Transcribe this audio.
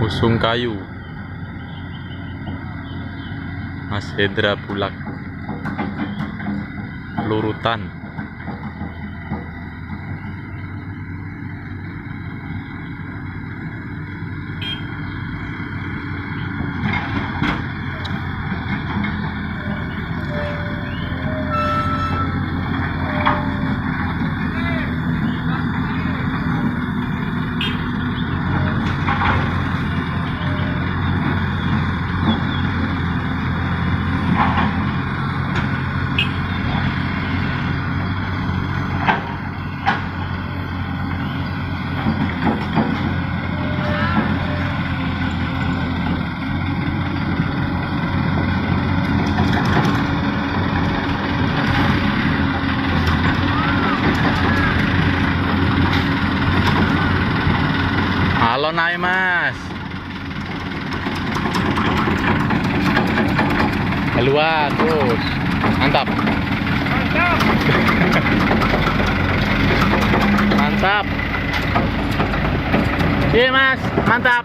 Usung Kayu, Mas Hendra Bulak, Lurutan. Halo naik mas, keluar terus, mantap, mantap, iya mas, mantap.